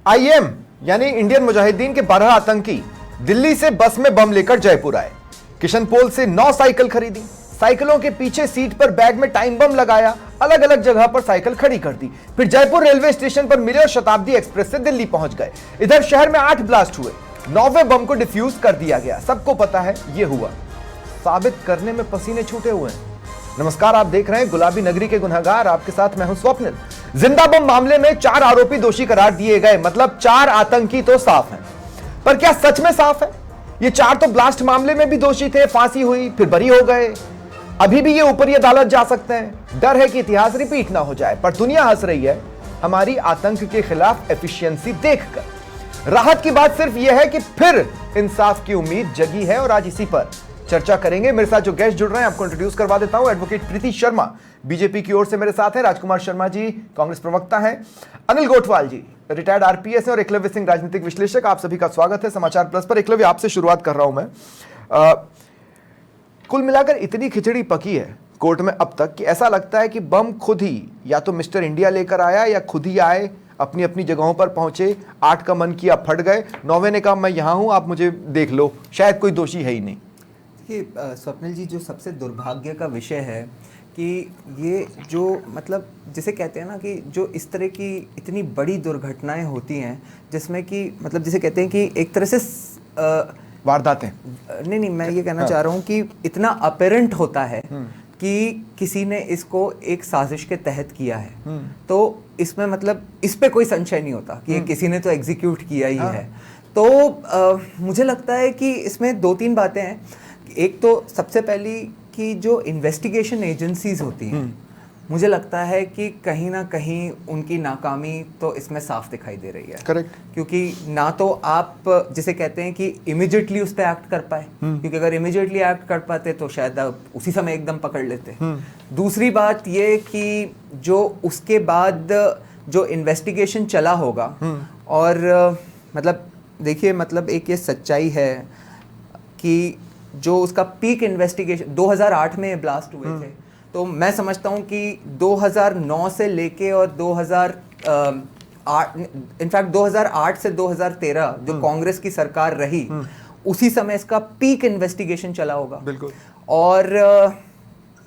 IM यानी Indian Mujahideen के 12 आतंकी दिल्ली से बस में बम लेकर जयपुर आए। किशन पोल से 9 साइकिल खरीदी, साइकिलों के पीछे सीट पर बैग में टाइम बम लगाया, अलग अलग जगह पर साइकिल खड़ी कर दी, फिर जयपुर रेलवे स्टेशन पर मिले और शताब्दी एक्सप्रेस से दिल्ली पहुंच गए। इधर शहर में 8 ब्लास्ट हुए, 9वें बम को डिफ्यूज कर दिया गया। सबको पता है यह हुआ, साबित करने में पसीने छूटे हुए हैं। नमस्कार, आप देख रहे हैं गुलाबी नगरी के गुनहगार, आपके साथ मैं हूं स्वप्निल। जिंदा बम मामले में 4 आरोपी दोषी करार दिए गए, मतलब 4 आतंकी तो साफ हैं। पर क्या सच में साफ है? ये 4 तो ब्लास्ट मामले में भी दोषी थे, फांसी हुई, फिर बरी हो गए। अभी भी ये ऊपरी अदालत जा सकते हैं। डर है कि इतिहास रिपीट ना हो जाए, पर दुनिया हंस रही है हमारी आतंक के खिलाफ एफिशिएंसी देखकर। राहत की बात सिर्फ यह है कि फिर इंसाफ की उम्मीद जगी है और आज इसी पर चर्चा करेंगे। मेरे साथ जो गेस्ट जुड़ रहे हैं आपको इंट्रोड्यूस करवा देता हूं। एडवोकेट प्रीति शर्मा बीजेपी की ओर से मेरे साथ हैं, राजकुमार शर्मा जी कांग्रेस प्रवक्ता हैं, अनिल गोठवाल जी रिटायर्ड आरपीएस हैं और एकलव्य सिंह राजनीतिक विश्लेषक। आप सभी का स्वागत है समाचार प्लस पर। एकलव्य, आपसे शुरुआत कर रहा हूं मैं। कुल मिलाकर इतनी खिचड़ी पकी है कोर्ट में अब तक कि ऐसा लगता है कि बम खुद ही या तो मिस्टर इंडिया लेकर आया या खुद ही आए, अपनी अपनी जगहों पर पहुंचे। 8 का मन किया, फट गए। 9वें ने कहा मैं यहां हूं, आप मुझे देख लो, शायद कोई दोषी है ही नहीं। देखिए स्वप्निल जी, जो सबसे दुर्भाग्य का विषय है कि ये जो मतलब जिसे कहते हैं ना कि जो इस तरह की इतनी बड़ी दुर्घटनाएं होती हैं जिसमें कि मतलब जिसे कहते हैं कि एक तरह से वारदातें नहीं, मैं ये कहना चाह रहा हूँ कि इतना अपेरेंट होता है कि किसी ने इसको एक साजिश के तहत किया है, तो इसमें मतलब इस पे कोई संशय नहीं होता कि ये किसी ने तो एग्जीक्यूट किया ही है। तो मुझे लगता है कि इसमें 2-3 बातें हैं। एक तो सबसे पहली कि जो इन्वेस्टिगेशन एजेंसीज होती हैं, मुझे लगता है कि कहीं ना कहीं उनकी नाकामी तो इसमें साफ दिखाई दे रही है। करेक्ट। क्योंकि ना तो आप जिसे कहते हैं कि इमीडिएटली उस पर एक्ट कर पाए, क्योंकि अगर इमीडिएटली एक्ट कर पाते तो शायद आप उसी समय एकदम पकड़ लेते। दूसरी बात ये कि जो उसके बाद जो इन्वेस्टिगेशन चला होगा, और मतलब देखिए मतलब एक ये सच्चाई है कि जो उसका पीक इन्वेस्टिगेशन 2008 में ब्लास्ट हुए थे, तो मैं समझता हूं कि 2009 से लेके और 2008 इनफैक्ट 2008 से 2013 जो कांग्रेस की सरकार रही, उसी समय इसका पीक इन्वेस्टिगेशन चला होगा। बिल्कुल। और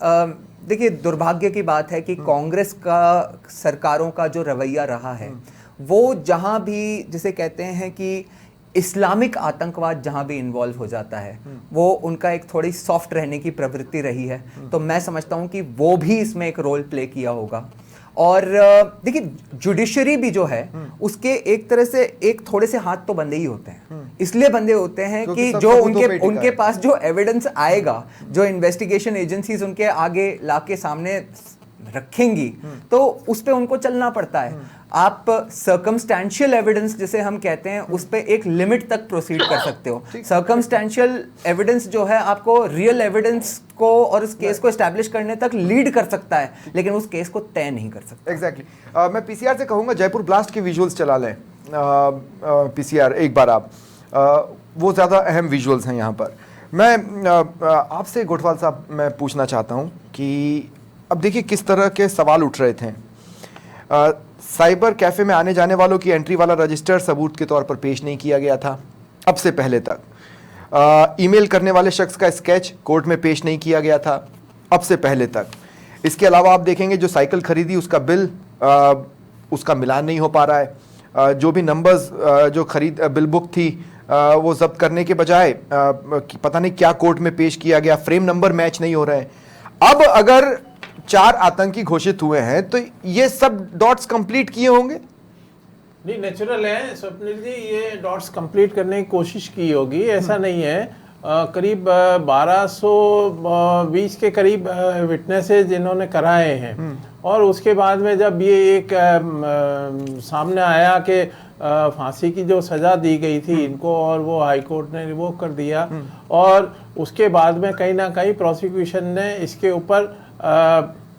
देखिए दुर्भाग्य की बात है कि कांग्रेस का सरकारों का जो रवैया रहा है, वो जहां भी जिसे कहते हैं कि इस्लामिक आतंकवाद जहां भी इन्वॉल्व हो जाता है, वो उनका एक थोड़ी सॉफ्ट रहने की प्रवृत्ति रही है। तो मैं समझता हूं कि वो भी इसमें एक रोल प्ले किया होगा। और देखिए जुडिशरी भी जो है उसके एक तरह से एक थोड़े से हाथ तो बंधे ही होते हैं। इसलिए बंधे होते हैं कि जो उनके पास जो एविडेंस आएगा, जो इन्वेस्टिगेशन एजेंसीज उनके आगे लाके सामने रखेंगी, तो उस पे उनको चलना पड़ता है। आप सर्कमस्टेंशियल एविडेंस जिसे हम कहते हैं, उस पे एक लिमिट तक प्रोसीड कर सकते हो। सर्कमस्टेंशियल एविडेंस जो है आपको रियल एविडेंस को और उस केस को एस्टैब्लिश करने तक लीड कर सकता है, लेकिन उस केस को तय नहीं कर सकता। एग्जैक्टली। मैं पीसीआर से कहूंगा जयपुर ब्लास्ट के विजुअल्स चला लें। पीसीआर एक बार आप वो ज़्यादा अहम विजुअल्स हैं यहाँ पर। मैं आपसे गोठवाल साहब मैं पूछना चाहता हूँ कि अब देखिए किस तरह के सवाल उठ रहे थे। साइबर कैफे में आने जाने वालों की एंट्री वाला रजिस्टर सबूत के तौर पर पेश नहीं किया गया था अब से पहले तक। ईमेल करने वाले शख्स का स्केच कोर्ट में पेश नहीं किया गया था अब से पहले तक। इसके अलावा आप देखेंगे जो साइकिल खरीदी उसका बिल उसका मिलान नहीं हो पा रहा है। जो भी नंबर्स जो खरीद बिल बुक थी वो जब्त करने के बजाय पता नहीं क्या कोर्ट में पेश किया गया, फ्रेम नंबर मैच नहीं हो रहे हैं। अब अगर 4 आतंकी घोषित हुए हैं तो ये सब डॉट्स कंप्लीट किए होंगे? नहीं, नेचुरल है स्वप्निल जी, ये डॉट्स कंप्लीट करने की कोशिश की होगी, ऐसा नहीं है। करीब 1220 के करीब विटनेसेस इन्होंने कराए हैं, और उसके बाद में जब ये एक सामने आया कि फांसी की जो सज़ा दी गई थी इनको और वो हाई कोर्ट ने रिवोक कर दिया, और उसके बाद में कहीं ना कहीं प्रोसिक्यूशन ने इसके ऊपर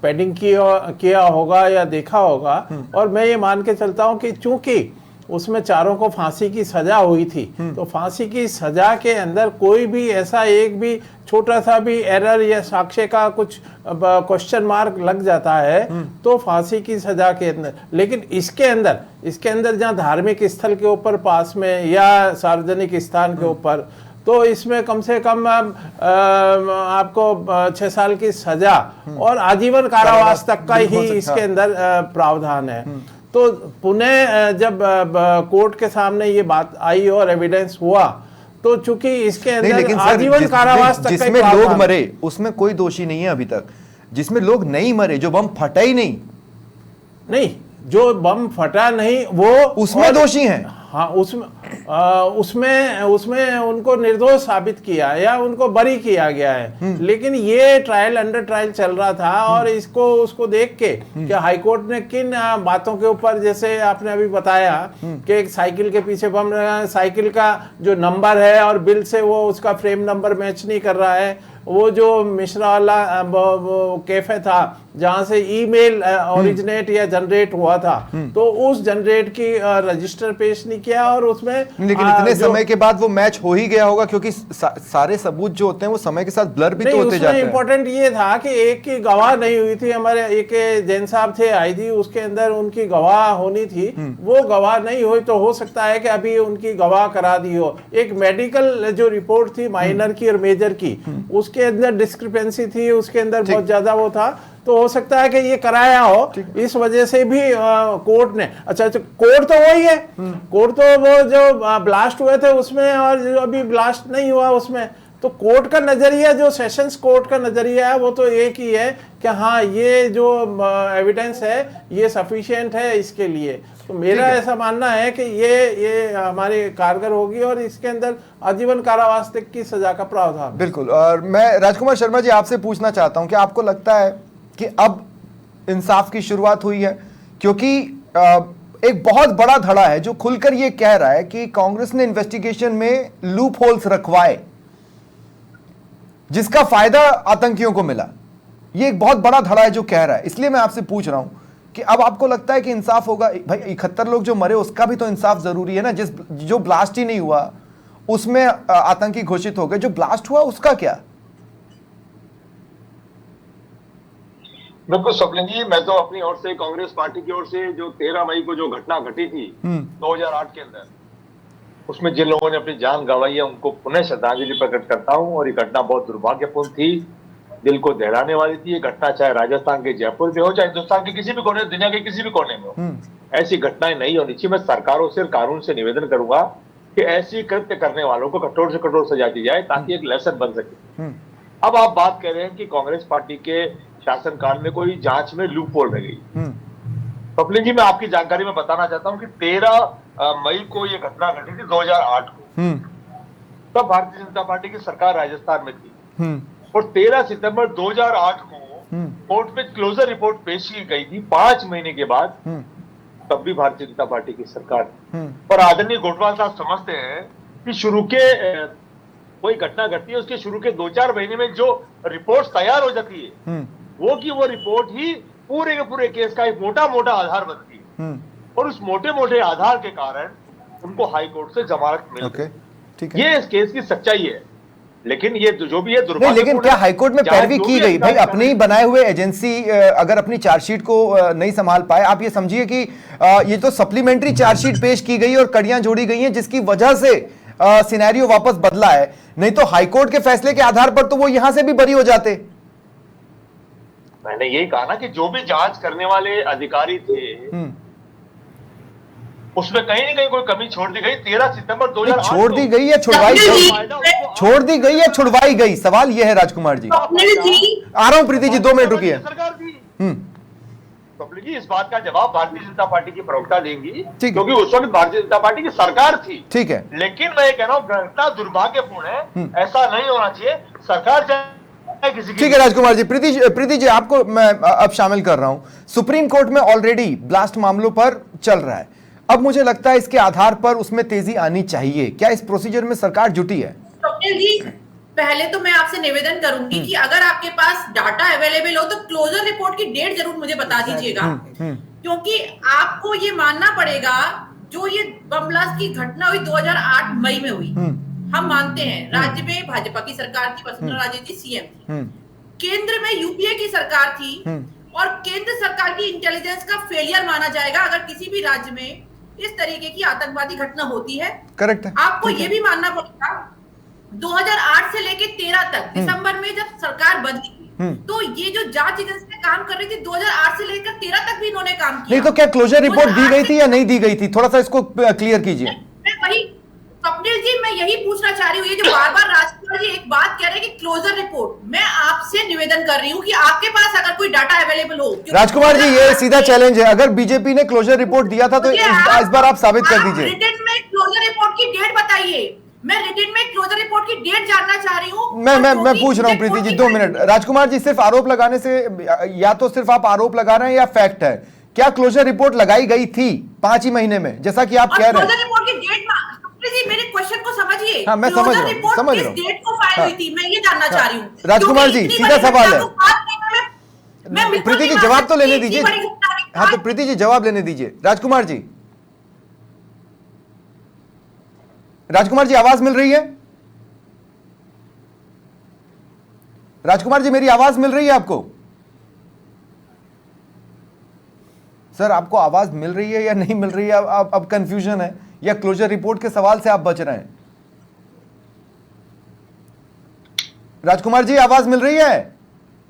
पैडिंग किया होगा या देखा होगा। और मैं ये मान के चलता हूँ कि चूंकि उसमें चारों को फांसी की सजा हुई थी। तो फांसी की सजा के अंदर कोई भी ऐसा एक भी छोटा सा भी एरर या साक्ष्य का कुछ क्वेश्चन मार्क लग जाता है तो फांसी की सजा के अंदर। लेकिन इसके अंदर जहाँ धार्मिक स्थल के ऊपर पास में या सार्वजनिक स्थान के ऊपर, तो इसमें कम से कम आपको 6 साल की सजा और आजीवन कारावास तक का ही इसके अंदर प्रावधान है। तो पुनः जब कोर्ट के सामने ये बात आई और एविडेंस हुआ तो चूंकि इसके अंदर आजीवन कारावास तक जिसमें लोग मरे उसमें कोई दोषी नहीं है अभी तक। जिसमें लोग नहीं मरे, जो बम फटा ही नहीं, जो बम फटा नहीं वो उसमें दोषी हैं। हाँ, उसमें उनको निर्दोष साबित किया या उनको बरी किया गया है। लेकिन ये ट्रायल अंडर ट्रायल चल रहा था और उसको देख के कि हाईकोर्ट ने किन बातों के ऊपर, जैसे आपने अभी बताया कि एक साइकिल के पीछे बम लगा, साइकिल का जो नंबर है और बिल से वो उसका फ्रेम नंबर मैच नहीं कर रहा है। वो जो मिश्रा वाला वो कैफे था जहां से ईमेल ओरिजिनेट या जनरेट हुआ था, तो उस जनरेट की रजिस्टर पेश नहीं किया और उसमें लेकिन इतने समय के बाद वो मैच हो ही गया होगा क्योंकि सारे सबूत जो होते हैं वो समय के साथ ब्लर भी तो होते जाते हैं। इंपॉर्टेंट ये था कि एक की गवाह नहीं हुई थी। हमारे एक जैन साहब थे आईजी, उसके अंदर उनकी गवाह होनी थी, वो गवाह नहीं हुई। तो हो सकता है कि अभी उनकी गवाह करा दी हो। एक मेडिकल जो रिपोर्ट थी माइनर की और मेजर की, उसके अंदर डिस्क्रिपेंसी थी, उसके अंदर बहुत ज्यादा वो था। तो हो सकता है कि ये कराया हो, इस वजह से भी कोर्ट ने अच्छा कोर्ट तो वही है, कोर्ट तो वो जो ब्लास्ट हुए थे उसमें और जो अभी ब्लास्ट नहीं हुआ उसमें, तो कोर्ट का नजरिया, जो सेशंस कोर्ट का नजरिया है वो तो एक ही है कि हाँ ये जो एविडेंस है ये सफिशिएंट है इसके लिए। तो मेरा ऐसा मानना है कि ये हमारे कारगर होगी और इसके अंदर आजीवन कारावास तक की सजा का प्रावधान। बिल्कुल। और मैं राजकुमार शर्मा जी आपसे पूछना चाहता हूं कि आपको लगता है कि अब इंसाफ की शुरुआत हुई है? क्योंकि एक बहुत बड़ा धड़ा है जो खुलकर ये कह रहा है कि कांग्रेस ने इन्वेस्टिगेशन में लूप होल्स रखवाए जिसका फायदा आतंकियों को मिला। ये एक बहुत बड़ा धड़ा है जो कह रहा है। इसलिए मैं आपसे पूछ रहा हूं कि अब आपको लगता है कि इंसाफ होगा? भाई 71 लोग जो मरे उसका भी तो इंसाफ जरूरी है ना। जो ब्लास्ट ही नहीं हुआ उसमें आतंकी घोषित हो गए, जो ब्लास्ट हुआ उसका क्या? बिल्कुल स्वप्निल जी, मैं तो अपनी ओर से, कांग्रेस पार्टी की ओर से, जो 13 मई को जो घटना घटी थी 2008 के अंदर, उसमें जिन लोगों ने अपनी जान गंवाई है उनको पुनः श्रद्धांजलि प्रकट करता हूं। और ये घटना बहुत दुर्भाग्यपूर्ण थी, दिल को दहलाने वाली थी। ये घटना चाहे राजस्थान के जयपुर में हो, चाहे हिंदुस्तान के किसी भी कोने, दुनिया के किसी भी कोने में हो, ऐसी घटनाएं नहीं होनी चाहिए। मैं सरकारों से, कानून से निवेदन करूंगा कि ऐसी कृत्य करने वालों को कठोर से कठोर सजा दी जाए ताकि एक लेसन बन सके। अब आप बात कर रहे हैं कि कांग्रेस पार्टी के शासनकाल में कोई जांच में लूप होल रह गई। स्वप्निल जी, मैं आपकी जानकारी में बताना चाहता हूं कि 13 मई को यह घटना घटी थी 2008 को। तब भारतीय जनता पार्टी की सरकार राजस्थान में थी और 13 सितंबर 2008 को कोर्ट में क्लोजर रिपोर्ट पेश की गई थी 5 महीने के बाद। तब भी भारतीय जनता पार्टी की सरकार थी। और आदरणीय गोटवाल साहब समझते हैं कि शुरू के कोई घटना घटती है उसके शुरू के 2-4 महीने में जो रिपोर्ट तैयार हो जाती है वो रिपोर्ट ही पूरे के पूरे केस का एक मोटा मोटा आधार बनती है। और उस मोटे मोटे आधार के कारण उनको हाई कोर्ट से जमानत मिल गई। ये इस केस की सच्चाई है। लेकिन ये जो भी है दुर्भाग्यपूर्ण। लेकिन क्या हाईकोर्ट में पैरवी की गई? भाई अपने ही बनाए हुए एजेंसी अगर अपनी चार्जशीट को नहीं संभाल पाए, आप ये समझिए कि ये तो सप्लीमेंट्री चार्जशीट पेश की गई और कड़ियां जोड़ी गई हैं जिसकी वजह से सिनेरियो वापस बदला है। नहीं तो हाईकोर्ट के फैसले के आधार पर तो वो यहां से भी बरी हो जाते। मैंने यही कहा ना कि जो भी जांच करने वाले अधिकारी थे उसमें कहीं ना कहीं कोई कमी छोड़ दी गई। 13 सितंबर 2008 छोड़ दी गई या छुड़वाई गई? छोड़ दी गई या छुड़वाई गई, सवाल यह है राजकुमार जी। आ रहा हूं प्रीति जी, 2 मिनट रुकिए। सरकार थी इस बात का जवाब भारतीय जनता पार्टी की प्रवक्ता देंगी क्योंकि उस वक्त भारतीय जनता पार्टी की सरकार थी। ठीक है, लेकिन मैं ये कह रहा हूं घटना दुर्भाग्यपूर्ण है, ऐसा नहीं होना चाहिए। सरकार ठीक है राजकुमार जी। प्रीति जी आपको मैं अब शामिल कर रहा हूं। सुप्रीम कोर्ट में ऑलरेडी ब्लास्ट मामलों पर चल रहा है। अब मुझे लगता है इसके आधार पर उसमें तेजी आनी चाहिए। क्या इस प्रोसीजर में सरकार जुटी है? स्वप्निल जी, पहले तो मैं आपसे निवेदन करूंगी कि अगर आपके पास डाटा अवेलेबल हो तो क्लोजर रिपोर्ट की डेट जरूर मुझे बता दीजिएगा, क्योंकि आपको ये मानना पड़ेगा जो ये बम ब्लास्ट की घटना हुई 2008 मई में हुई, हम मानते हैं राज्य में भाजपा की सरकार थी, वसुंधरा राजे जी सीएम थी, केंद्र में यूपीए की सरकार थी, और केंद्र सरकार की इंटेलिजेंस का फेलियर माना जाएगा अगर किसी भी राज्य में इस तरीके की आतंकवादी घटना होती है। करेक्ट है। आपको ये भी मानना पड़ेगा 2008 से लेके 13 तक दिसंबर में जब सरकार बदली तो ये जो जांच एजेंसी काम कर रही थी 2008 से लेकर 13 तक भी इन्होंने काम किया। नहीं तो क्या क्लोजर रिपोर्ट दी गई थी या नहीं दी गई थी, थोड़ा सा इसको क्लियर कीजिए। मैं वही स्वप्निल जी, मैं यही पूछना चाह रही हूँ, ये जो बार बार राजकुमार जी एक बात कह रहे हैं कि क्लोजर रिपोर्ट, मैं आपसे निवेदन कर रही हूँ कि आपके पास अगर कोई डाटा अवेलेबल हो। राजकुमार जी ये सीधा चैलेंज है, अगर बीजेपी ने क्लोजर रिपोर्ट दिया था तो इस बार आप साबित कर दीजिए। रिटन में क्लोजर रिपोर्ट की डेट बताइए, मैं रिटन में क्लोजर रिपोर्ट की डेट जानना चाह रही हूँ। मैं पूछ रहा हूँ प्रीति जी, 2 मिनट। राजकुमार जी सिर्फ आरोप लगाने से, या तो सिर्फ आप आरोप लगा रहे हैं या फैक्ट है, क्या क्लोजर रिपोर्ट लगाई गई थी 5 ही महीने में जैसा कि आप कह रहे हैं? क्लोजर रिपोर्ट की डेट जी, मेरे क्वेश्चन को समझिए। हाँ, मैं समझ रहा हूँ, किस डेट को फाइल हुई थी, मैं ये जानना चाह रही हूँ। राजकुमार जी सीधा सवाल है, प्रीति जी जवाब तो लेने दीजिए। हाँ तो प्रीति जी जवाब लेने दीजिए। राजकुमार जी, राजकुमार जी आवाज मिल रही है? राजकुमार जी मेरी आवाज मिल रही है आपको? सर आपको आवाज मिल रही है या नहीं मिल रही है? अब कंफ्यूजन है या क्लोजर रिपोर्ट के सवाल से आप बच रहे हैं? राजकुमार जी आवाज मिल रही है?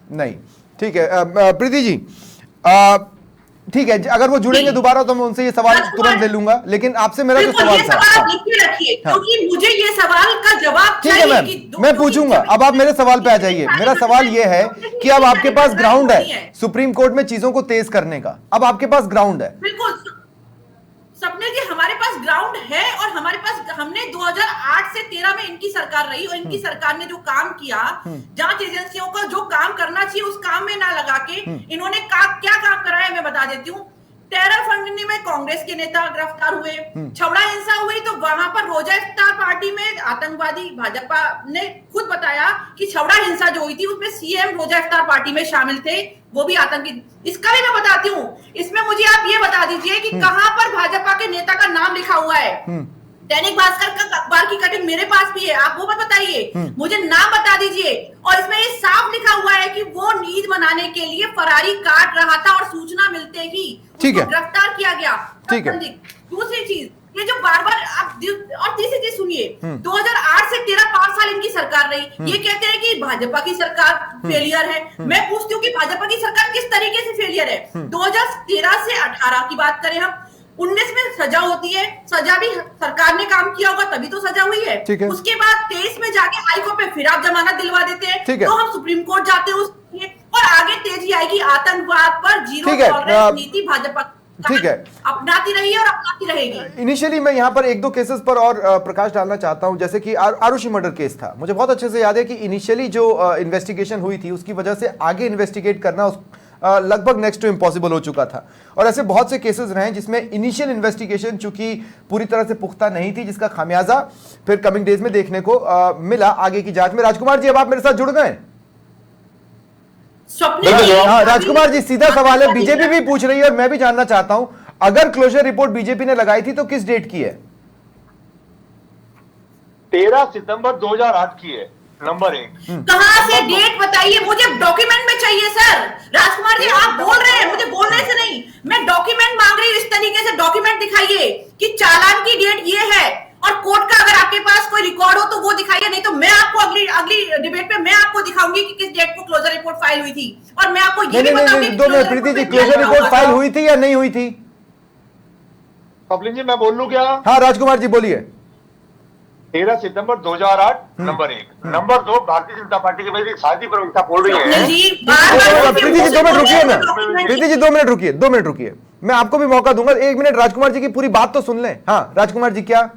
नहीं, ठीक है। प्रीति जी ठीक है, अगर वो जुड़ेंगे दोबारा तो मैं उनसे ये सवाल तुरंत ले लूंगा, लेकिन आपसे मेरा जो सवाल था, क्योंकि मुझे ये सवाल का जवाब ठीक है मैम, मैं पूछूंगा। अब आप मेरे सवाल पे आ जाइए। मेरा सवाल ये है कि अब आपके पास ग्राउंड है सुप्रीम कोर्ट में चीजों को तेज करने का, अब आपके पास ग्राउंड है। बिल्कुल सपने जी, हमारे पास ग्राउंड है और हमारे पास, हमने 2008 से 13 में इनकी सरकार रही और इनकी सरकार ने जो काम किया, जांच एजेंसियों का जो काम करना चाहिए उस काम में ना लगा के इन्होंने क्या काम करा है मैं बता देती हूँ। टेरर फंडिंग में कांग्रेस के नेता गिरफ्तार हुए, छबड़ा हिंसा हुई तो वहां पर रोजा इफ्तार पार्टी में आतंकवादी, भाजपा ने खुद बताया कि छबड़ा हिंसा जो हुई थी उसमें सीएम रोजा इफ्तार पार्टी में शामिल थे, वो भी आतंकी। इसका भी मैं बताती हूँ, इसमें मुझे आप ये बता दीजिए कि कहां पर भाजपा के नेता का नाम लिखा हुआ है। दैनिक भास्कर का अखबार की कटिंग मेरे पास भी है, आप वो मत बताइए, मुझे नाम बता दीजिए। और इसमें ये साफ लिखा हुआ है कि वो ईद मनाने के लिए फरारी काट रहा था और सूचना मिलते ही उसको गिरफ्तार किया गया। ठीक है। दूसरी चीज, ये जो बार बार आप, और तीसरी चीज सुनिए, 2008 से 13 5 साल इनकी सरकार रही, ये कहते हैं कि भाजपा की सरकार फेलियर है। मैं पूछती हूँ कि भाजपा की सरकार किस तरीके से फेलियर है? 2013 से 18 की बात करें हम, 19 में सजा होती है, सजा भी सरकार ने काम किया होगा तभी तो सजा हुई है। उसके बाद 23 में जाके हाईकोर्ट में फिर आप जमानत दिलवा देते हैं, तो हम सुप्रीम कोर्ट जाते हैं और आगे तेजी आएगी। आतंकवाद पर जीरो टॉलरेंस नीति भाजपा ठीक है अपनाती रही है और अपनाती रहेगी। इनिशियली मैं यहाँ पर 1-2 केसेस पर और प्रकाश डालना चाहता हूँ, जैसे कि आरुषि मर्डर केस था। मुझे बहुत अच्छे से याद है कि इनिशियली जो इन्वेस्टिगेशन हुई थी उसकी वजह से आगे इन्वेस्टिगेट करना लगभग नेक्स्ट टू इम्पॉसिबल हो चुका था। और ऐसे बहुत से केसेस रहे जिसमें इनिशियल इन्वेस्टिगेशन चूंकि पूरी तरह से पुख्ता नहीं थी, जिसका खामियाजा फिर कमिंग डेज में देखने को मिला आगे की जांच में। राजकुमार जी अब आप मेरे साथ जुड़ गए? हाँ राजकुमार जी सीधा सवाल है, बीजेपी भी पूछ रही है और मैं भी जानना चाहता हूं, अगर क्लोजर रिपोर्ट बीजेपी ने लगाई थी तो किस डेट की है? 13 सितंबर 2008 की है, नंबर 1। कहां से डेट बताइए, मुझे डॉक्यूमेंट में चाहिए सर। राजकुमार जी आप बोल रहे हैं, मुझे बोलने से नहीं, मैं डॉक्यूमेंट मांग रही हूँ। इस तरीके से डॉक्यूमेंट दिखाइए कि चालान की डेट ये है और कोर्ट का अगर आपके पास कोई रिकॉर्ड हो तो वो दिखाइए, नहीं तो मैं आपको अगली डिबेट पे मैं आपको दिखाऊंगी कि किस डेट को क्लोजर रिपोर्ट फाइल हुई थी। और मैं आपको ये भी बताऊंगी Preeti ji closure report file हुई थी या नहीं हुई थी? कपिल जी मैं बोल लूं क्या? हाँ राजकुमार जी बोलिए। 13 सितंबर 2008 number 1। Number 2 Bharatiya Janata party की मेरी शादी पर ऐसा बोल रही है। प्रीति जी 2 मिनट रुकिए ना, प्रीति जी 2 मिनट रुकिए, 2 मिनट रुकिए, मैं आपको भी मौका दूंगा। 1 मिनट राजकुमार जी की पूरी बात तो सुन लें। हाँ राजकुमार जी क्या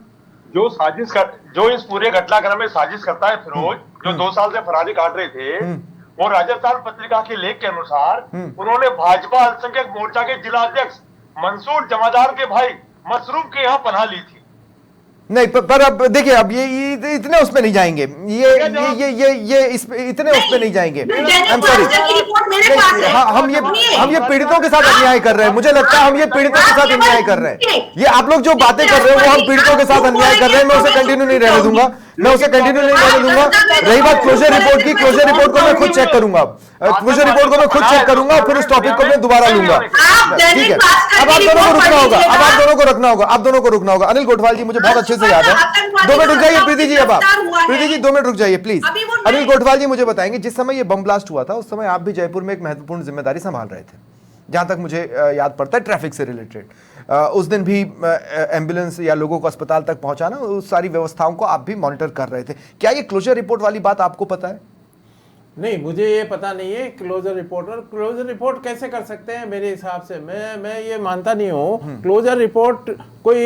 जो इस पूरे घटनाक्रम में साजिश करता है फिरोज, जो 2 साल से फरारी काट रहे थे, वो राजस्थान पत्रिका के लेख के अनुसार उन्होंने भाजपा अल्पसंख्यक मोर्चा के जिला अध्यक्ष मंसूर जमादार के भाई मसरूफ के यहाँ पनाह ली थी। नहीं पर अब देखिए, अब ये इतने उस पे नहीं जाएंगे, ये इतने उस पे नहीं जाएंगे। आई एम सॉरी, हम ये पीड़ितों के साथ अन्याय कर रहे हैं। मुझे लगता है हम ये पीड़ितों के साथ अन्याय कर रहे हैं। ये आप लोग जो बातें कर रहे हो वो हम पीड़ितों के साथ अन्याय कर रहे हैं। मैं उसे कंटिन्यू नहीं रहने दूंगा, मैं उसे कंटिन्यू नहीं रहने दूंगा। रही बात क्लोजर रिपोर्ट की, क्लोजर रिपोर्ट को मैं खुद चेक करूंगा, क्लोजर रिपोर्ट को मैं खुद चेक करूंगा और फिर उस टॉपिक को मैं दोबारा लूंगा। ठीक है, अब आप दोनों को रुकना होगा, अब आप दोनों को रखना होगा, आप दोनों को रुकना होगा। अनिल कोटवाल जी, मुझे बहुत अच्छे से याद है। 2 मिनट रुक जाइए प्रीति जी, अब आप प्रीति जी 2 मिनट रुक जाइए प्लीज। अनिल कोटवाल जी मुझे बताएंगे, जिस समय ये बम ब्लास्ट हुआ था उस समय आप भी जयपुर में एक महत्वपूर्ण जिम्मेदारी संभाल रहे थे, जहां तक मुझे याद पड़ता है, ट्रैफिक से रिलेटेड। उस दिन भी एम्बुलेंस या लोगों को अस्पताल तक पहुंचाना, उस सारी व्यवस्थाओं को आप भी मॉनिटर कर रहे थे। क्या ये क्लोजर रिपोर्ट वाली बात आपको पता है? नहीं, मुझे ये पता नहीं है। क्लोजर रिपोर्ट कैसे कर सकते हैं? मेरे हिसाब से मैं ये मानता नहीं हूँ। क्लोजर रिपोर्ट कोई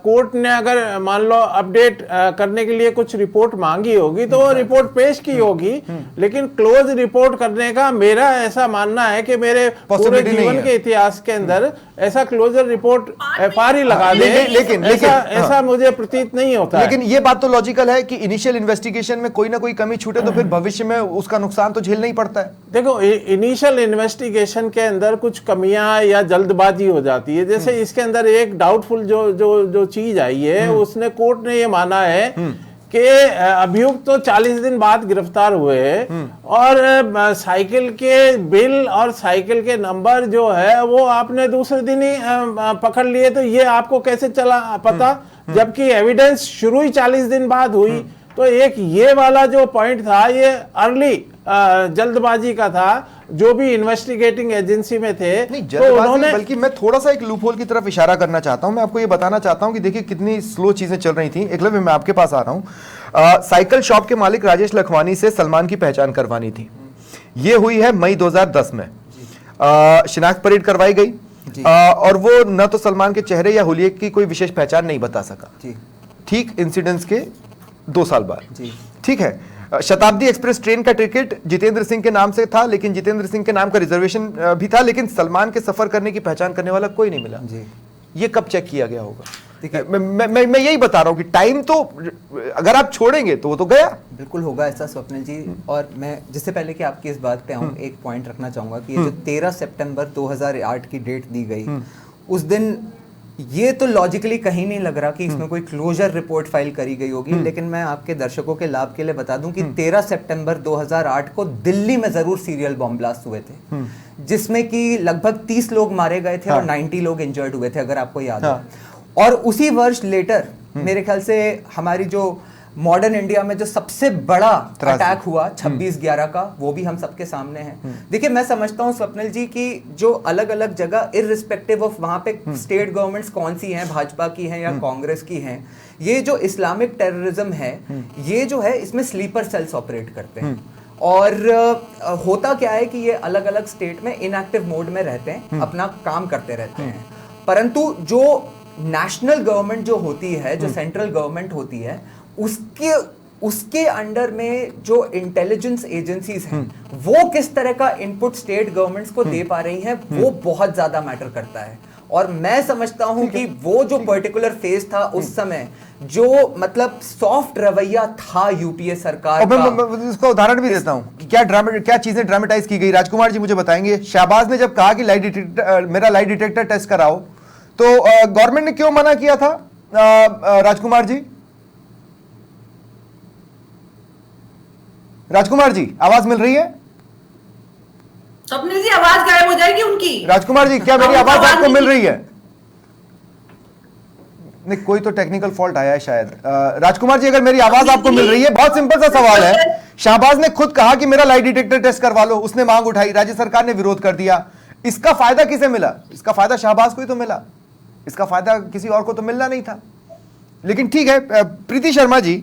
कोर्ट ने अगर मान लो अपडेट करने के लिए कुछ रिपोर्ट मांगी होगी तो वो रिपोर्ट पेश की होगी, लेकिन क्लोज रिपोर्ट करने का मेरा ऐसा मानना है कि मेरे पूरे जीवन के इतिहास के अंदर ऐसा क्लोजर रिपोर्ट FR ही लगा दे, लेकिन ऐसा मुझे प्रतीत नहीं होता। लेकिन ये बात तो लॉजिकल है कि इनिशियल इन्वेस्टिगेशन में कोई ना कोई कमी छूटे तो फिर भविष्य में उसका नुकसान तो झेलना ही पड़ता है। देखो, इनिशियल इन्वेस्टिगेशन के अंदर कुछ कमियां या जल्दबाजी हो जाती है। जैसे इसके अंदर एक डाउटफुल जो चीज आई है, उसने कोर्ट ने ये माना है कि अभियुक्त तो 40 दिन बाद गिरफ्तार हुए और साइकिल के बिल और साइकिल के नंबर जो है वो आपने दूसरे दिन ही पकड़ लिए, तो ये आपको कैसे चला पता, जबकि एविडेंस शुरू ही 40 दिन बाद हुई। तो एक ये वाला जो पॉइंट था, ये अर्ली जल्दबाजी का था, जो भी इन्वेस्टिगेटिंग एजेंसी में थे। नहीं, तो उन्होंने, बल्कि मैं थोड़ा सा एक लूपहोल की तरफ इशारा करना चाहता हूं। मैं आपको ये बताना चाहता हूं कि देखिए कितनी स्लो चीजें चल रही थी। एकलव्य, मैं आपके पास आ रहा हूं। साइकिल शॉप के मालिक राजेश लखवानी से सलमान की पहचान करवानी थी। ये हुई है मई 2010 में। शिनाख्त परेड करवाई गई और वो न तो सलमान के चेहरे या हुलिये की कोई विशेष पहचान नहीं बता सका। ठीक इंसिडेंट्स के 2 साल बाद। ठीक है, शताब्दी एक्सप्रेस ट्रेन का टिकट जितेंद्र सिंह के नाम से था, लेकिन जितेंद्र सिंह के नाम का रिजर्वेशन भी था, लेकिन सलमान के सफर करने की पहचान करने वाला कोई नहीं मिला। ये कब चेक किया गया होगा? मैं यही बता रहा हूं कि टाइम तो अगर आप छोड़ेंगे तो वो तो गया। बिल्कुल होगा ऐसा स्वप्निल जी। और मैं जिससे पहले कि आपकी इस बात पे आऊं, एक पॉइंट रखना चाहूंगा कि ये जो 13 सितंबर 2008 की डेट दी गई, उस दिन ये तो लॉजिकली कहीं नहीं लग रहा कि इसमें कोई क्लोजर रिपोर्ट फाइल करी गई होगी। लेकिन मैं आपके दर्शकों के लाभ के लिए बता दूं कि 13 सितंबर 2008 को दिल्ली में जरूर सीरियल बॉम्ब ब्लास्ट हुए थे, जिसमें कि लगभग 30 लोग मारे गए थे और 90 लोग इंजर्ड हुए थे, अगर आपको याद है। और उसी वर्ष लेटर मेरे ख्याल से हमारी जो मॉडर्न इंडिया में जो सबसे बड़ा अटैक हुआ 26/11 का, वो भी हम सबके सामने है। देखिए, मैं समझता हूं स्वप्निल जी कि जो अलग अलग जगह इररिस्पेक्टिव ऑफ वहां पे स्टेट गवर्नमेंट्स कौन सी हैं, भाजपा की हैं या कांग्रेस की हैं, ये जो इस्लामिक टेररिज्म है, ये जो है इसमें स्लीपर सेल्स ऑपरेट करते हैं। और होता क्या है कि ये अलग अलग स्टेट में इनएक्टिव मोड में रहते हैं, अपना काम करते रहते हैं, परंतु जो नेशनल गवर्नमेंट जो होती है, जो सेंट्रल गवर्नमेंट होती है, उसके अंडर में जो इंटेलिजेंस एजेंसीज हैं, वो किस तरह का इनपुट स्टेट गवर्नमेंट्स को दे पा रही हैं, वो बहुत ज्यादा मैटर करता है। और मैं समझता हूं कि वो जो पर्टिकुलर फेज था उस समय, जो मतलब सॉफ्ट रवैया था यूपीए सरकार का। मैं उसका उदाहरण भी देता हूं कि क्या चीजें ड्रामेटाइज की गई। राजकुमार जी मुझे बताएंगे, शहबाज ने जब कहा कि मेरा लाई डिटेक्टर टेस्ट कराओ, तो गवर्नमेंट ने क्यों मना किया था? राजकुमार जी, राजकुमार जी आवाज मिल रही है? स्वप्निल जी आवाज गायब हो जाएगी उनकी। राजकुमार जी, क्या मेरी आवाज आपको मिल रही है? नहीं, कोई तो टेक्निकल फॉल्ट आया है शायद। राजकुमार जी, अगर मेरी आवाज आपको मिल रही है, बहुत सिंपल सा सवाल है। शहबाज ने खुद कहा कि मेरा लाई डिटेक्टर टेस्ट करवा लो, उसने मांग उठाई, राज्य सरकार ने विरोध कर दिया। इसका फायदा किसे मिला? इसका फायदा शहबाज को ही तो मिला, इसका फायदा किसी और को तो मिलना नहीं था। लेकिन ठीक है, प्रीति शर्मा जी,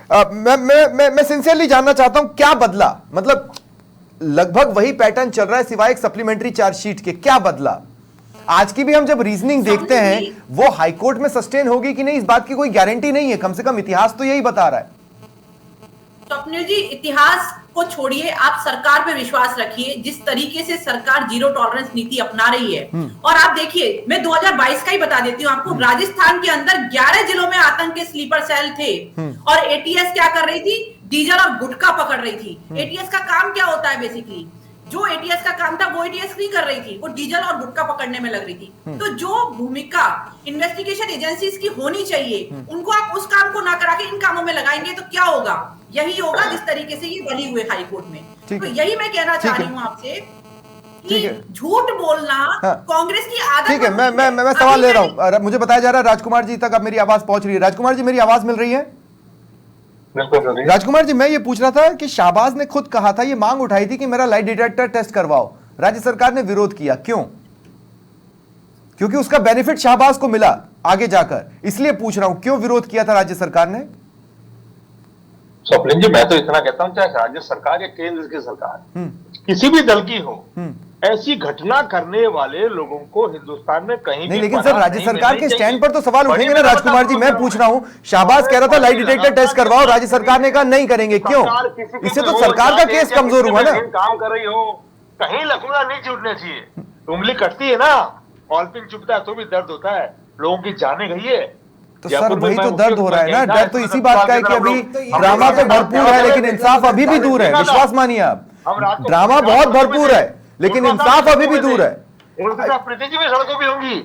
मैं सिंसियरली जानना चाहता हूं क्या बदला? मतलब लगभग वही पैटर्न चल रहा है, सिवाय एक सप्लीमेंट्री चार्जशीट के। क्या बदला? आज की भी हम जब रीजनिंग देखते हैं, वो हाईकोर्ट में सस्टेन होगी कि नहीं, इस बात की कोई गारंटी नहीं है। कम से कम इतिहास तो यही बता रहा है। स्वप्निल जी, इतिहास को छोड़िए, आप सरकार पे विश्वास रखिए। जिस तरीके से सरकार जीरो टॉलरेंस नीति अपना रही है, और आप देखिए, मैं 2022 का ही बता देती हूँ आपको, राजस्थान के अंदर 11 जिलों में आतंक के स्लीपर सेल थे और एटीएस क्या कर रही थी? डीजल और गुटखा पकड़ रही थी। एटीएस का काम क्या होता है? बेसिकली जो एटीएस का काम था वो एटीएस नहीं कर रही थी, वो डीजल और गुटखा पकड़ने में लग रही थी। तो जो भूमिका इन्वेस्टिगेशन एजेंसीज की होनी चाहिए, उनको आप उस काम को ना करा के इन कामों में लगाएंगे तो क्या होगा? यही होगा जिस तरीके से ये बनी हुए हाई कोर्ट में। तो यही मैं कहना चाह रही हूँ आपसे कि झूठ बोलना कांग्रेस की आदत। ठीक है, मैं सवाल ले रहा हूँ। मुझे बताया जा रहा है राजकुमार जी तक अब मेरी आवाज पहुंच रही है। राजकुमार जी, मेरी आवाज मिल रही है? राजकुमार जी, मैं ये पूछ रहा था कि शाहबाज ने खुद कहा था, ये मांग उठाई थी कि मेरा लाई डिटेक्टर टेस्ट करवाओ, राज्य सरकार ने विरोध किया, क्यों? क्योंकि उसका बेनिफिट शाहबाज को मिला आगे जाकर, इसलिए पूछ रहा हूं क्यों विरोध किया था राज्य सरकार ने? स्वप्निल जी, मैं तो इतना कहता हूं, चाहे राज्य सरकार या केंद्र की सरकार किसी भी दल की हो, ऐसी घटना करने वाले लोगों को हिंदुस्तान में कहीं नहीं, लेकिन सर राज्य सरकार के स्टैंड पर तो सवाल उठेंगे ना राजकुमार जी। मैं पूछ रहा हूं, शाहबाज कह रहा था लाई डिटेक्टर टेस्ट करवाओ, राज्य सरकार ने कहा नहीं करेंगे, क्यों? इससे तो सरकार का केस कमजोर हुआ ना। काम कर रही हो, कहीं लकूना नहीं छूटना चाहिए। उंगली कटती है ना, ऑलपिन चुभता है तो भी दर्द होता है, लोगों की जाने गई है। तो सर वही तो दर्द हो रहा है ना, डर तो इसी बात का है कि अभी ड्रामा तो भरपूर है लेकिन इंसाफ अभी भी दूर है। विश्वास मानिए आप, ड्रामा बहुत भरपूर है लेकिन इंसाफ अभी भी दूर है। प्रीति जी भी सड़कों भी होंगी,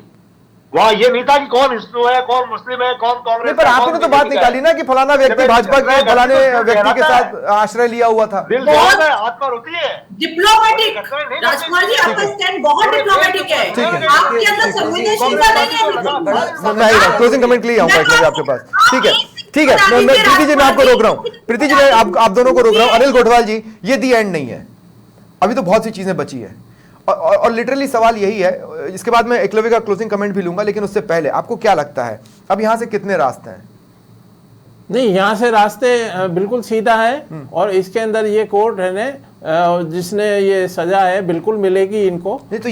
वहाँ ये नहीं था कि कौन हिंदू है, कौन मुस्लिम है, कौन कांग्रेस। पर आपने तो बात निकाली ना कि फलाना व्यक्ति भाजपा के फलाने व्यक्ति के साथ आश्रय लिया हुआ था। आत्मा होती है डिप्लोमेटिक। राजकुमार जी, आपका स्टैंड बहुत डिप्लोमेटिक है, आपके अंदर संवेदनशीलता नहीं है। क्लोजिंग कमेंट के लिए आऊंगा आपके पास। ठीक है, ठीक है, प्रीति जी मैं आपको रोक रहा हूँ। प्रीति जी मैं आप दोनों को रोक रहा हूँ। अनिल गोठवाल जी, ये दी एंड नहीं है, अभी तो बहुत सी चीजें बची है और लिटरली सवाल यही है। इसके बाद मैं एकलव्य का क्लोजिंग कमेंट भी लूंगा, लेकिन उससे पहले आपको क्या लगता है अब यहां से कितने रास्ते हैं? नहीं, यहाँ से रास्ते बिल्कुल सीधा है और इसके अंदर ये कोर्ट है ने जिसने ये सजा है बिल्कुल मिलेगी इनको। नहीं तो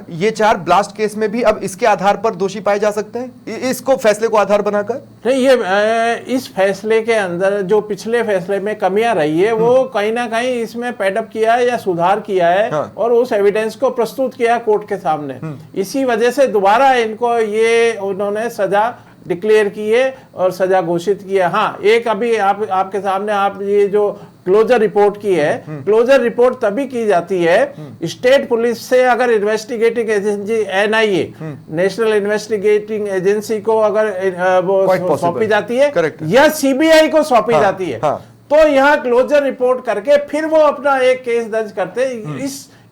ये चार ब्लास्ट केस में भी अब इसके आधार पर दोषी पाए जा सकते हैं, इसको फैसले को आधार बनाकर? नहीं, ये इस फैसले के अंदर जो पिछले फैसले में कमियां रही है वो कहीं ना कहीं इसमें पैडअप किया है या सुधार किया है। हाँ। और उस एविडेंस को प्रस्तुत किया कोर्ट के सामने। इसी वजह से दोबारा इनको ये उन्होंने सजा डिक्लेयर की है और सजा घोषित की है। हाँ, एक अभी आपके सामने आप ये जो क्लोजर रिपोर्ट की है, क्लोजर रिपोर्ट तभी की जाती है स्टेट पुलिस से अगर investigating agency NIA, national investigating agency को अगर वो सौंपी जाती है या सीबीआई को सौंपी जाती है, तो यहाँ क्लोजर रिपोर्ट करके फिर वो अपना एक केस दर्ज करते।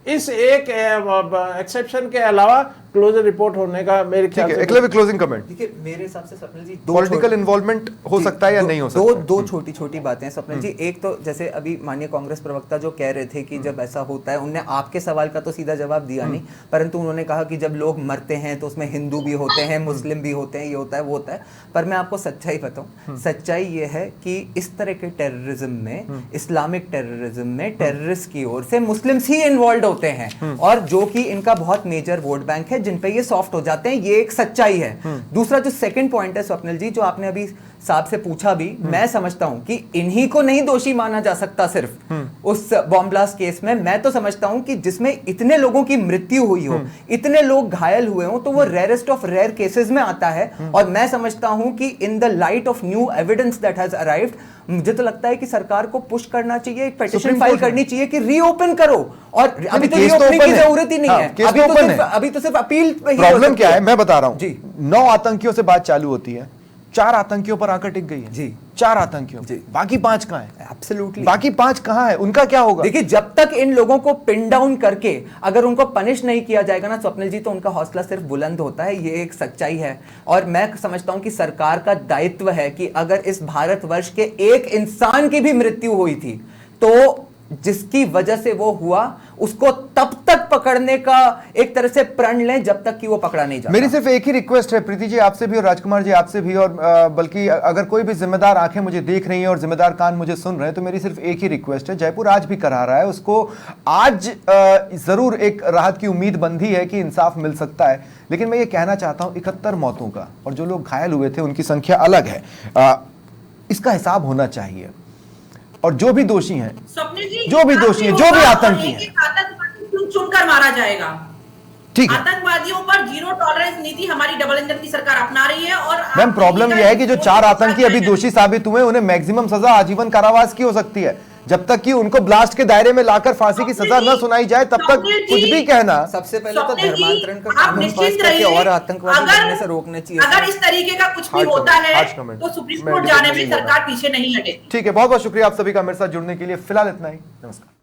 इस एक एक्सेप्शन के अलावा क्लोजर रिपोर्ट होने का मेरे ख्याल से एकलव्य क्लोजिंग कमेंट। देखिए मेरे हिसाब से स्वप्निल जी पॉलिटिकल इन्वॉल्वमेंट हो सकता है या नहीं हो सकता? दो छोटी छोटी बातें हैं स्वप्निल जी। एक तो जैसे अभी माननीय कांग्रेस प्रवक्ता जो कह रहे थे कि जब ऐसा होता है, उन्होंने आपके सवाल का तो सीधा जवाब दिया नहीं, परंतु उन्होंने कहा कि जब लोग मरते हैं तो उसमें हिंदू भी होते हैं, मुस्लिम भी होते हैं, ये होता है वो होता है। पर मैं आपको सच्चाई बताऊं, सच्चाई ये है कि इस तरह के टेररिज्म में, इस्लामिक टेररिज्म में टेररिस्ट की ओर से मुस्लिम्स ही इन्वॉल्व होते हैं और जो कि इनका बहुत मेजर वोट बैंक है जिन पे ये सॉफ्ट हो जाते हैं, ये एक सच्चाई है। दूसरा जो सेकंड पॉइंट है स्वप्निल जी, जो आपने अभी साहब से पूछा भी, मैं समझता हूं कि इन्हीं को नहीं दोषी माना जा सकता सिर्फ उस बॉम्ब ब्लास्ट केस में। मैं तो समझता हूं कि जिसमें इतने लोगों की मृत्यु हुई हो, इतने लोग घायल हुए हो, तो वो रेयरेस्ट ऑफ रेयर केसेस में आता है। और मैं समझता हूं कि in the light of new evidence that has arrived, मुझे तो लगता है कि सरकार को पुश करना चाहिए, एक पिटीशन फाइल करनी चाहिए कि रीओपन करो। और अभी तो रीओपनिंग की जरूरत ही नहीं है, अभी तो सिर्फ अपील। प्रॉब्लम क्या है मैं बता रहा हूं जी, 9 आतंकियों से बात चालू होती है, 4 आतंकियों पर आकर टिक गई है जी, 4 आतंकियों जी, बाकी 5 कहां है? एब्सोल्युटली, बाकी 5 कहां है? उनका क्या होगा? देखिए जब तक इन लोगों को पिन डाउन करके अगर उनको पनिश नहीं किया जाएगा ना स्वप्निल जी, तो उनका हौसला सिर्फ बुलंद होता है। ये एक सच्चाई है और मैं समझता हूं कि सरकार का दायित्व है कि अगर इस भारतवर्ष के एक इंसान की भी मृत्यु हुई थी तो जिसकी वजह से वो हुआ उसको तब तक पकड़ने का एक तरह से प्रण लें जब तक कि वो पकड़ा नहीं जाता। मेरी सिर्फ एक ही रिक्वेस्ट है प्रीति जी आपसे भी और राजकुमार जी आपसे भी, और बल्कि अगर कोई भी जिम्मेदार आंखें मुझे देख रही हैं और जिम्मेदार कान मुझे सुन रहे हैं, तो मेरी सिर्फ एक ही रिक्वेस्ट है। जयपुर आज भी करा रहा है, उसको आज जरूर एक राहत की उम्मीद बंधी है कि इंसाफ मिल सकता है, लेकिन मैं ये कहना चाहता हूं 71 मौतों का और जो लोग घायल हुए थे उनकी संख्या अलग है, इसका हिसाब होना चाहिए। और जो भी दोषी हैं, स्वप्निल जी, जो भी दोषी हैं, जो भी आतंकी हैं, आतंकवादी चुनकर मारा जाएगा। ठीक है आतंकवादियों पर जीरो टॉलरेंस नीति हमारी डबल इंजन की सरकार अपना रही है। और मैम प्रॉब्लम यह है कि जो 4 आतंकी अभी दोषी साबित हुए, उन्हें मैक्सिमम सजा आजीवन कारावास की हो सकती है। जब तक कि उनको ब्लास्ट के दायरे में लाकर फांसी की सजा न सुनाई जाए, तब तक कुछ भी कहना। सबसे पहले तो स्वप्निल जी, धर्मांतरण का आप कानून पास निश्चिंत करके रहिए। और आतंकवादी बनने से रोकने चाहिए। अगर इस तरीके का कुछ भी हार्श होता कमेंट, है हार्श कमेंट। तो सुप्रीम मैं कोर्ट डिबेट जाने में में नहीं बोल रहा। सरकार पीछे नहीं हटेगी। ठीक है, बहुत बहुत शुक्रिया आप सभी का मेरे साथ जुड़ने के लिए। फिलहाल इतना ही, नमस्कार।